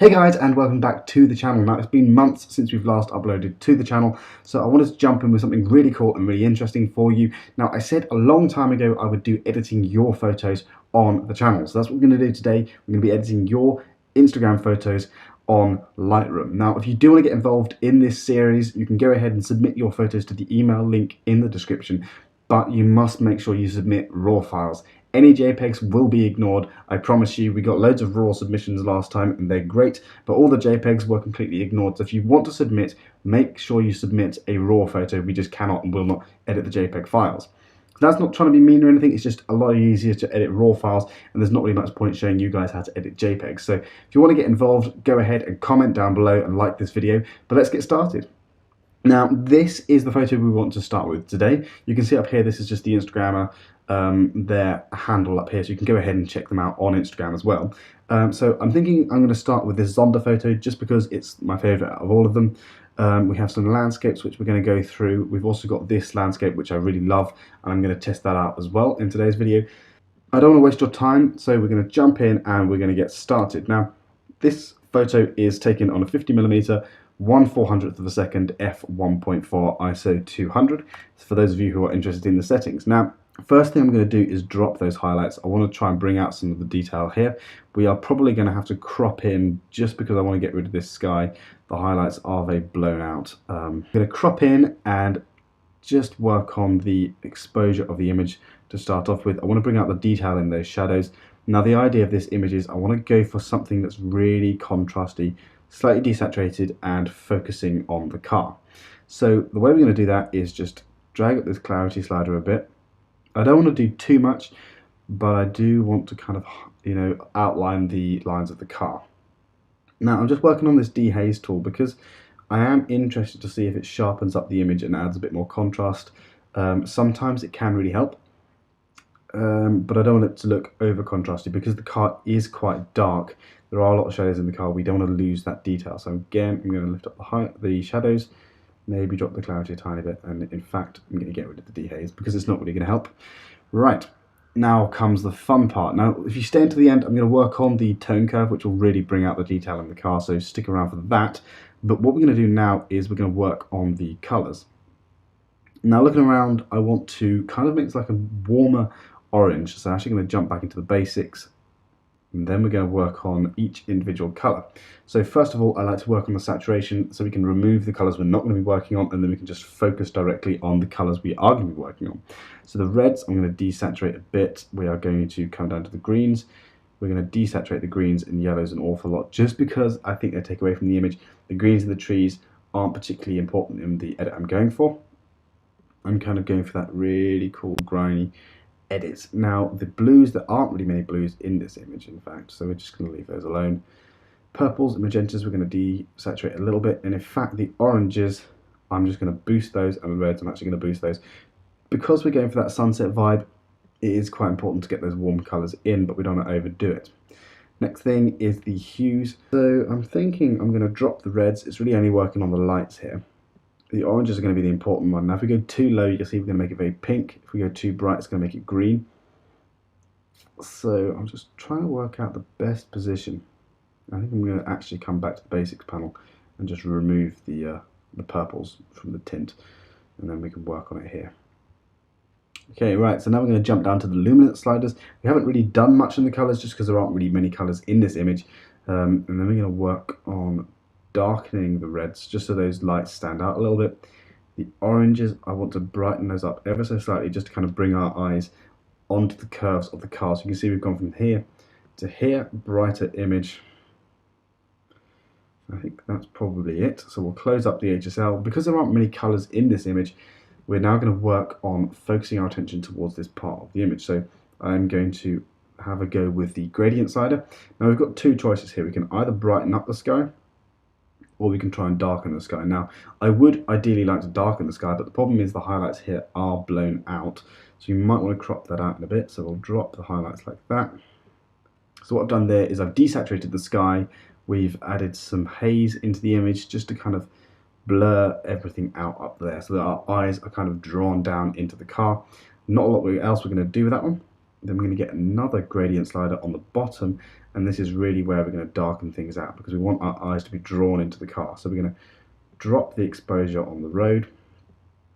Hey guys, and welcome back to the channel. Now, it's been months since we've last uploaded to the channel, so I wanted to jump in with something really cool and really interesting for you. Now, I said a long time ago I would do editing your photos on the channel, so that's what we're going to do today. We're going to be editing your Instagram photos on Lightroom. Now, if you do want to get involved in this series, you can go ahead and submit your photos to the email link in the description, but you must make sure you submit RAW files. Any JPEGs will be ignored, I promise you. We got loads of RAW submissions last time and they're great, but all the JPEGs were completely ignored. So if you want to submit, make sure you submit a RAW photo. We just cannot and will not edit the JPEG files. That's not trying to be mean or anything, it's just a lot easier to edit RAW files, and there's not really much point showing you guys how to edit JPEGs. So if you want to get involved, go ahead and comment down below and like this video, but let's get started. Now, this is the photo we want to start with today. You can see up here, this is just the Instagrammer, their handle up here, so you can go ahead and check them out on Instagram as well. So I'm thinking I'm going to start with this Zonda photo just because it's my favourite out of all of them. We have some landscapes which we're going to go through. We've also got this landscape which I really love, and I'm going to test that out as well in today's video. I don't want to waste your time, so we're going to jump in and we're going to get started. Now, this photo is taken on a 50mm 1/400th of a second f1.4 ISO 200 for those of you who are interested in the settings. Now, first thing I'm going to do is drop those highlights. I want to try and bring out some of the detail here. We are probably going to have to crop in just because I want to get rid of this sky. The highlights are very blown out. I'm going to crop in and just work on the exposure of the image to start off with. I want to bring out the detail in those shadows. Now, the idea of this image is I want to go for something that's really contrasty, slightly desaturated and focusing on the car. So the way we're going to do that is just drag up this clarity slider a bit. I don't want to do too much, but I do want to kind of, outline the lines of the car. Now, I'm just working on this dehaze tool because I am interested to see if it sharpens up the image and adds a bit more contrast. Sometimes it can really help, but I don't want it to look over contrasty because the car is quite dark. There are a lot of shadows in the car. We don't want to lose that detail. So again, I'm going to lift up the shadows, maybe drop the clarity a tiny bit, and in fact, I'm going to get rid of the dehaze because it's not really going to help. Right, now comes the fun part. Now, if you stay until the end, I'm going to work on the tone curve, which will really bring out the detail in the car, so stick around for that. But what we're going to do now is we're going to work on the colours. Now, looking around, I want to kind of make it like a warmer orange, so I'm actually going to jump back into the basics, and then we're going to work on each individual colour. So first of all, I like to work on the saturation so we can remove the colours we're not going to be working on, and then we can just focus directly on the colours we are going to be working on. So the reds, I'm going to desaturate a bit. We are going to come down to the greens. We're going to desaturate the greens and yellows an awful lot, just because I think they take away from the image. The greens and the trees aren't particularly important in the edit I'm going for. I'm kind of going for that really cool, grimy edit. Now, the blues, there aren't really many blues in this image, in fact, so we're just going to leave those alone. Purples and magentas, we're going to desaturate a little bit, and in fact, the oranges, I'm just going to boost those, and the reds, I'm actually going to boost those. Because we're going for that sunset vibe, it is quite important to get those warm colours in, but we don't want to overdo it. Next thing is the hues. So I'm thinking I'm going to drop the reds. It's really only working on the lights here. The oranges are going to be the important one. Now, if we go too low, you can see we're going to make it very pink. If we go too bright, it's going to make it green. So I'm just trying to work out the best position. I think I'm going to actually come back to the basics panel and just remove the purples from the tint, and then we can work on it here. Okay, right, so now we're going to jump down to the luminance sliders. We haven't really done much in the colours just because there aren't really many colours in this image. And then we're going to work on darkening the reds just so those lights stand out a little bit. The oranges, I want to brighten those up ever so slightly just to kind of bring our eyes onto the curves of the car. So you can see we've gone from here to here, brighter image. I think that's probably it. So we'll close up the HSL. Because there aren't many colours in this image, we're now going to work on focusing our attention towards this part of the image. So I'm going to have a go with the gradient slider. Now we've got two choices here. We can either brighten up the sky, or we can try and darken the sky. Now, I would ideally like to darken the sky, but the problem is the highlights here are blown out. So you might want to crop that out in a bit. So we'll drop the highlights like that. So what I've done there is I've desaturated the sky. We've added some haze into the image just to kind of blur everything out up there so that our eyes are kind of drawn down into the car. Not a lot else we're going to do with that one. Then we're going to get another gradient slider on the bottom, and this is really where we're going to darken things out because we want our eyes to be drawn into the car. So we're going to drop the exposure on the road.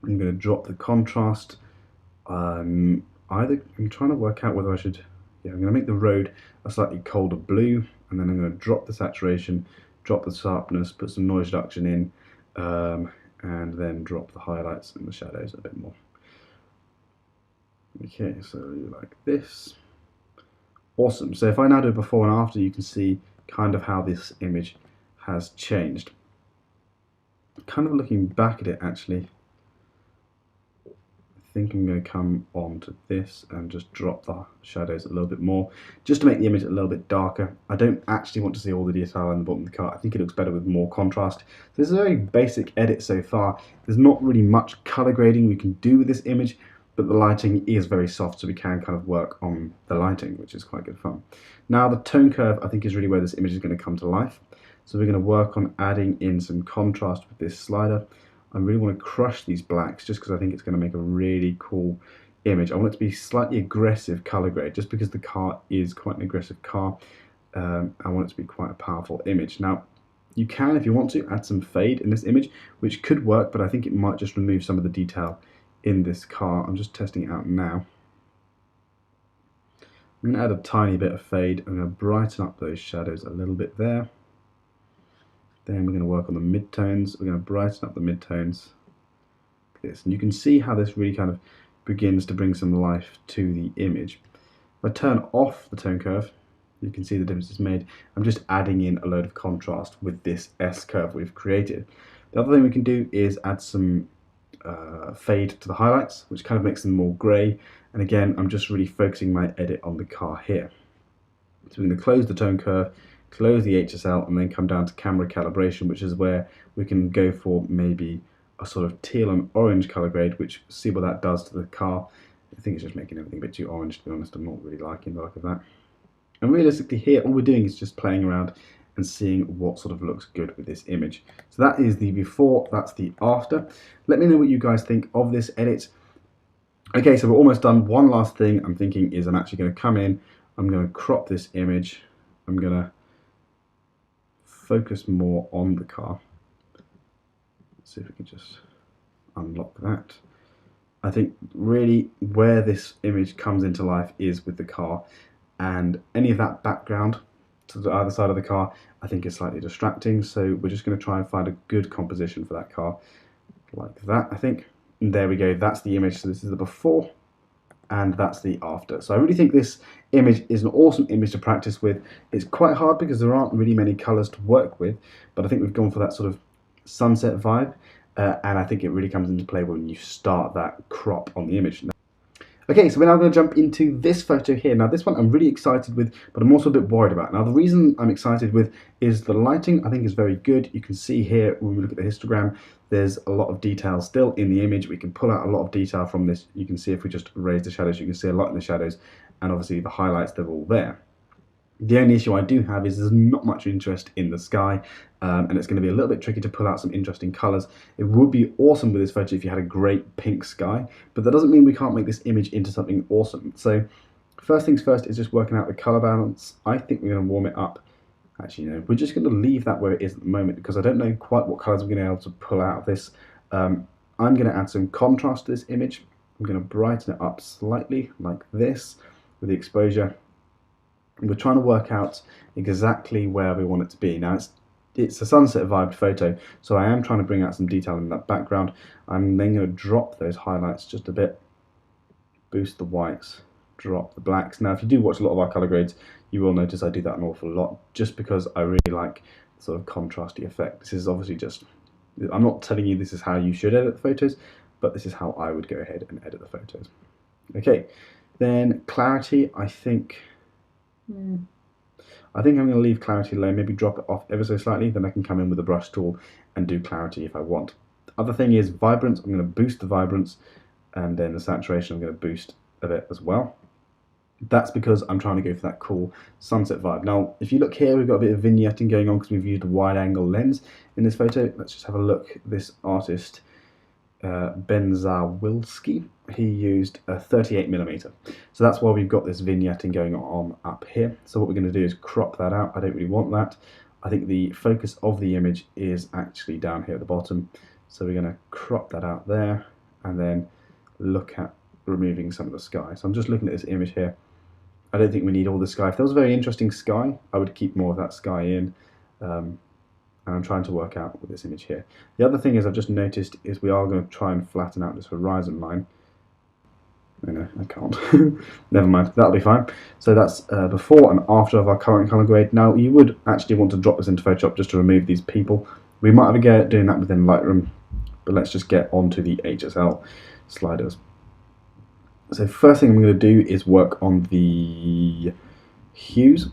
I'm going to drop the contrast. I'm trying to work out whether I should, I'm going to make the road a slightly colder blue, and then I'm going to drop the saturation, drop the sharpness, put some noise reduction in, and then drop the highlights and the shadows a bit more. Okay, so like this. Awesome. So if I now do before and after, you can see kind of how this image has changed. Kind of looking back at it, actually, I think I'm going to come on to this and just drop the shadows a little bit more, just to make the image a little bit darker. I don't actually want to see all the detail in the bottom of the car. I think it looks better with more contrast. So this is a very basic edit so far. There's not really much color grading we can do with this image, but the lighting is very soft, so we can kind of work on the lighting, which is quite good fun. Now the tone curve, I think, is really where this image is going to come to life. So we're going to work on adding in some contrast with this slider. I really want to crush these blacks just because I think it's going to make a really cool image. I want it to be slightly aggressive color grade just because the car is quite an aggressive car. I want it to be quite a powerful image. Now, you can, if you want to, add some fade in this image, which could work, but I think it might just remove some of the detail in this car. I'm just testing it out now. I'm going to add a tiny bit of fade. I'm going to brighten up those shadows a little bit there. Then we're going to work on the midtones. We're going to brighten up the midtones. Like this. And you can see how this really kind of begins to bring some life to the image. If I turn off the tone curve, you can see the difference it's made. I'm just adding in a load of contrast with this S curve we've created. The other thing we can do is add some fade to the highlights, which kind of makes them more grey. And again, I'm just really focusing my edit on the car here. So we're going to close the tone curve, close the HSL, and then come down to camera calibration, which is where we can go for maybe a sort of teal and orange color grade, which see what that does to the car. I think it's just making everything a bit too orange, to be honest. I'm not really liking the look of that. And realistically here, all we're doing is just playing around and seeing what sort of looks good with this image. So that is the before, that's the after. Let me know what you guys think of this edit. Okay, so we're almost done. One last thing I'm thinking is I'm actually going to come in, I'm going to crop this image, I'm going to focus more on the car. Let's see if we can just unlock that. I think really where this image comes into life is with the car, and any of that background to the other side of the car I think is slightly distracting, so we're just going to try and find a good composition for that car, like that, I think. And there we go, that's the image. So this is the before and that's the after. So I really think this image is an awesome image to practice with. It's quite hard because there aren't really many colors to work with, but I think we've gone for that sort of sunset vibe, and I think it really comes into play when you start that crop on the image. Okay, so we're now going to jump into this photo here. Now this one I'm really excited with, but I'm also a bit worried about. Now the reason I'm excited with is the lighting I think is very good. You can see here when we look at the histogram, there's a lot of detail still in the image. We can pull out a lot of detail from this. You can see if we just raise the shadows, you can see a lot in the shadows, and obviously the highlights, they're all there. The only issue I do have is there's not much interest in the sky, and it's going to be a little bit tricky to pull out some interesting colours. It would be awesome with this photo if you had a great pink sky, but that doesn't mean we can't make this image into something awesome. So first things first is just working out the colour balance. I think we're going to warm it up. Actually, no, we're just going to leave that where it is at the moment because I don't know quite what colours we're going to be able to pull out of this. I'm going to add some contrast to this image. I'm going to brighten it up slightly like this with the exposure. We're trying to work out exactly where we want it to be. Now it's a sunset vibe photo, so I am trying to bring out some detail in that background. I'm then going to drop those highlights just a bit, boost the whites, drop the blacks. Now if you do watch a lot of our color grades, you will notice I do that an awful lot just because I really like the sort of contrasty effect. This is obviously just, I'm not telling you this is how you should edit the photos, but this is how I would go ahead and edit the photos. Okay, then clarity, I think I'm going to leave clarity low, maybe drop it off ever so slightly, then I can come in with a brush tool and do clarity if I want. The other thing is vibrance. I'm going to boost the vibrance, and then the saturation I'm going to boost a bit as well. That's because I'm trying to go for that cool sunset vibe. Now, if you look here, we've got a bit of vignetting going on because we've used a wide angle lens in this photo. Let's just have a look. This artist, Ben Zawilski, he used a 38mm. So that's why we've got this vignetting going on up here. So what we're going to do is crop that out. I don't really want that. I think the focus of the image is actually down here at the bottom. So we're going to crop that out there and then look at removing some of the sky. So I'm just looking at this image here. I don't think we need all the sky. If there was a very interesting sky, I would keep more of that sky in. And I'm trying to work out with this image here. The other thing is I've just noticed is we are going to try and flatten out this horizon line. No, I can't. Never mind, that'll be fine. So that's before and after of our current color grade. Now you would actually want to drop this into Photoshop just to remove these people. We might have a go at doing that within Lightroom, but let's just get onto the HSL sliders. So first thing I'm going to do is work on the hues.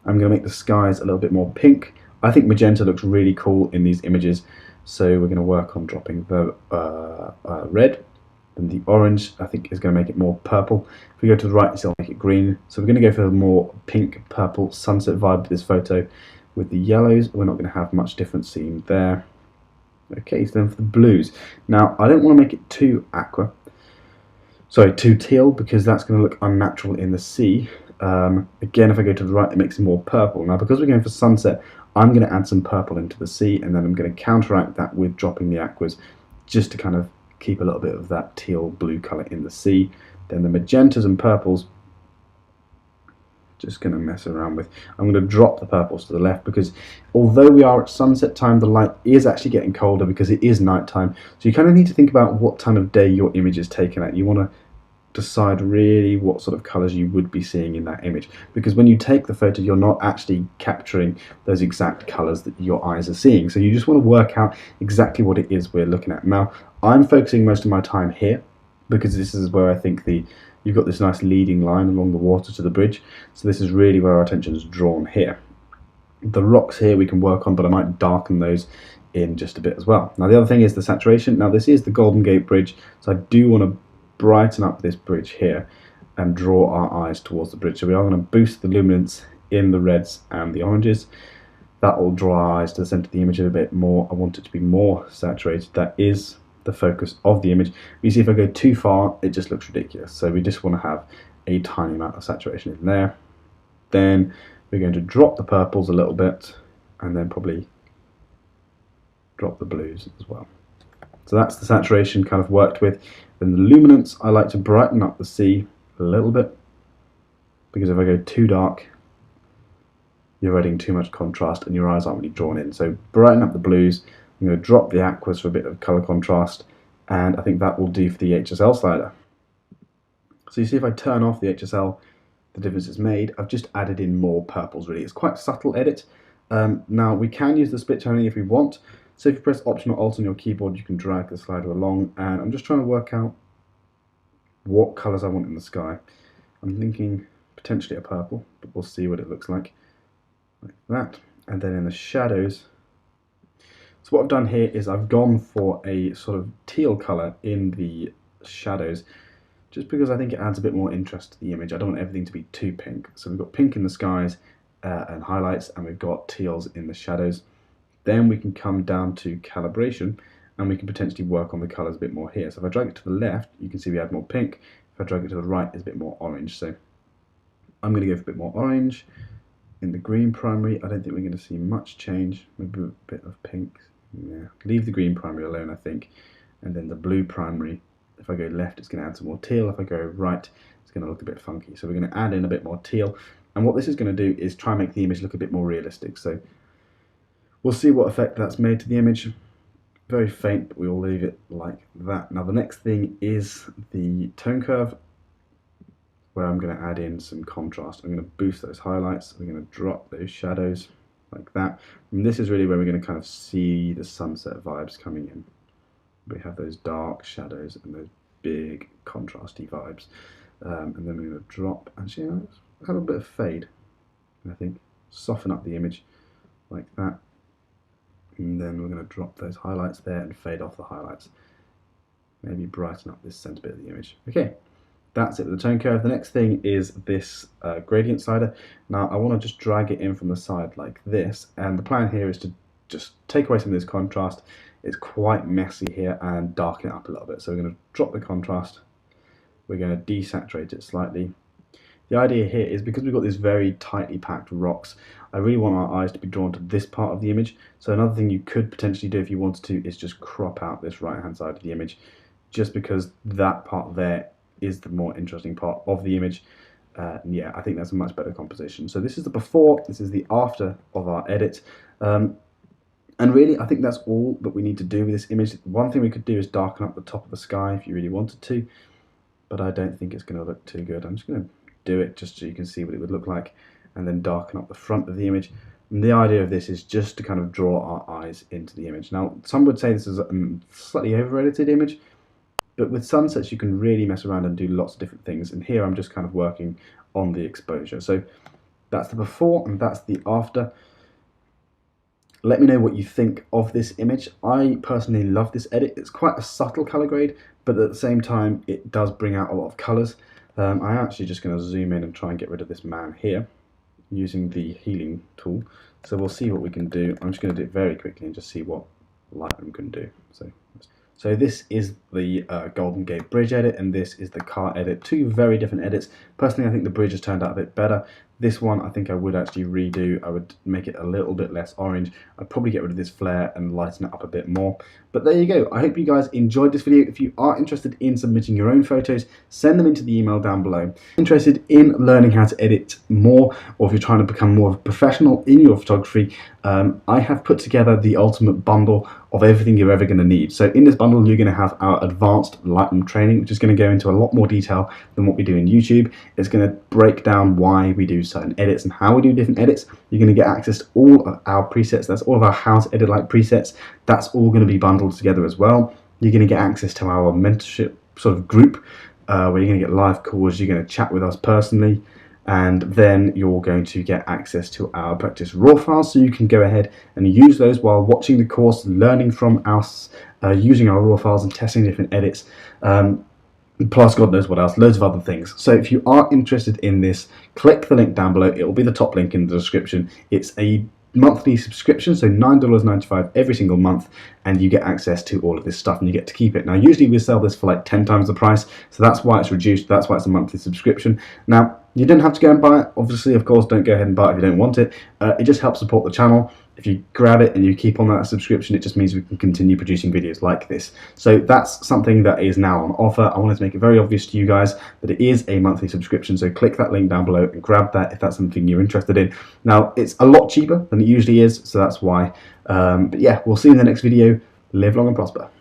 I'm going to make the skies a little bit more pink. I think magenta looks really cool in these images, so we're going to work on dropping the red. And the orange, I think, is going to make it more purple. If we go to the right, it'll make it green. So we're going to go for a more pink, purple sunset vibe with this photo. With the yellows, we're not going to have much difference seen there. Okay, so then for the blues. Now, I don't want to make it too aqua. Sorry, too teal, because that's going to look unnatural in the sea. Again, if I go to the right, it makes it more purple. Now, because we're going for sunset, I'm going to add some purple into the sea, and then I'm going to counteract that with dropping the aquas, just to kind of keep a little bit of that teal blue colour in the sea. Then the magentas and purples, just going to mess around with. I'm going to drop the purples to the left because although we are at sunset time, the light is actually getting colder because it is night time. So you kind of need to think about what time of day your image is taken at. You want to decide really what sort of colours you would be seeing in that image, because when you take the photo you're not actually capturing those exact colours that your eyes are seeing. So you just want to work out exactly what it is we're looking at. Now I'm focusing most of my time here because this is where I think you've got this nice leading line along the water to the bridge, so this is really where our attention is drawn here. The rocks here we can work on, but I might darken those in just a bit as well. Now the other thing is the saturation. Now this is the Golden Gate Bridge, so I do want to brighten up this bridge here and draw our eyes towards the bridge. So we are going to boost the luminance in the reds and the oranges. That will draw our eyes to the centre of the image a bit more. I want it to be more saturated. That is the focus of the image. You see, if I go too far, it just looks ridiculous. So we just want to have a tiny amount of saturation in there. Then we're going to drop the purples a little bit and then probably drop the blues as well. So that's the saturation kind of worked with. Then the luminance, I like to brighten up the sea a little bit, because if I go too dark, you're adding too much contrast and your eyes aren't really drawn in. So brighten up the blues. I'm going to drop the aquas for a bit of colour contrast, and I think that will do for the HSL slider. So you see, if I turn off the HSL, the difference it's made. I've just added in more purples really. It's quite a subtle edit. Now we can use the split toning if we want. So if you press Option or Alt on your keyboard, you can drag the slider along, and I'm just trying to work out what colours I want in the sky. I'm thinking potentially a purple, but we'll see what it looks like that. And then in the shadows, so what I've done here is I've gone for a sort of teal colour in the shadows, just because I think it adds a bit more interest to the image. I don't want everything to be too pink. So we've got pink in the skies and highlights, and we've got teals in the shadows. Then we can come down to calibration, and we can potentially work on the colours a bit more here. So if I drag it to the left, you can see we add more pink. If I drag it to the right, it's a bit more orange. So I'm going to go for a bit more orange. In the green primary, I don't think we're going to see much change. Maybe a bit of pink. Yeah, leave the green primary alone, I think. And then the blue primary, if I go left, it's going to add some more teal. If I go right, it's going to look a bit funky. So we're going to add in a bit more teal. And what this is going to do is try and make the image look a bit more realistic. So we'll see what effect that's made to the image. Very faint, but we'll leave it like that. Now the next thing is the tone curve, where I'm going to add in some contrast. I'm going to boost those highlights. We're going to drop those shadows like that. And this is really where we're going to kind of see the sunset vibes coming in. We have those dark shadows and those big contrasty vibes. And then we're going to drop, actually, let's have a bit of fade. I think soften up the image like that. And then we're going to drop those highlights there and fade off the highlights. Maybe brighten up this center bit of the image. Okay, that's it with the tone curve. The next thing is this gradient slider. Now I want to just drag it in from the side like this, and the plan here is to just take away some of this contrast. It's quite messy here, and darken it up a little bit. So we're going to drop the contrast we're going to desaturate it slightly. The idea here is because we've got these very tightly packed rocks, I really want our eyes to be drawn to this part of the image. So another thing you could potentially do if you wanted to is just crop out this right hand side of the image, just because that part there is the more interesting part of the image. Yeah, I think that's a much better composition. So this is the before, this is the after of our edit. And really, I think that's all that we need to do with this image. One thing we could do is darken up the top of the sky if you really wanted to, but I don't think it's going to look too good. I'm just going to do it just so you can see what it would look like, and then darken up the front of the image. And the idea of this is just to kind of draw our eyes into the image. Now, some would say this is a slightly over-edited image, but with sunsets you can really mess around and do lots of different things. And here I'm just kind of working on the exposure. So that's the before and that's the after. Let me know what you think of this image. I personally love this edit. It's quite a subtle color grade, but at the same time it does bring out a lot of colors. I'm actually just going to zoom in and try and get rid of this man here using the healing tool. So we'll see what we can do. I'm just going to do it very quickly and just see what Lightroom can do. So this is the Golden Gate Bridge edit, and this is the car edit. Two very different edits. Personally, I think the bridge has turned out a bit better. This one I think I would actually redo. I would make it a little bit less orange. I'd probably get rid of this flare and lighten it up a bit more. But there you go. I hope you guys enjoyed this video. If you are interested in submitting your own photos, send them into the email down below. Interested in learning how to edit more, or if you're trying to become more of a professional in your photography, I have put together the ultimate bundle of everything you're ever going to need. So in this bundle you're going to have our advanced Lightroom training, which is going to go into a lot more detail than what we do in YouTube. It's going to break down why we do certain edits and how we do different edits. You're going to get access to all of our presets. That's all of our how to edit like presets. That's all going to be bundled together as well. You're going to get access to our mentorship sort of group where you're going to get live calls. You're going to chat with us personally, and then you're going to get access to our practice raw files, so you can go ahead and use those while watching the course, learning from us, using our raw files and testing different edits, plus God knows what else, loads of other things. So if you are interested in this, click the link down below. It will be the top link in the description. It's a monthly subscription, so $9.95 every single month, and you get access to all of this stuff and you get to keep it. Now usually we sell this for like 10 times the price, so that's why it's reduced, that's why it's a monthly subscription. Now you don't have to go and buy it, obviously, of course, don't go ahead and buy it if you don't want it. It just helps support the channel. If you grab it and you keep on that subscription, it just means we can continue producing videos like this. So that's something that is now on offer. I wanted to make it very obvious to you guys that it is a monthly subscription, so click that link down below and grab that if that's something you're interested in. Now, it's a lot cheaper than it usually is, so that's why. But yeah, we'll see you in the next video. Live long and prosper.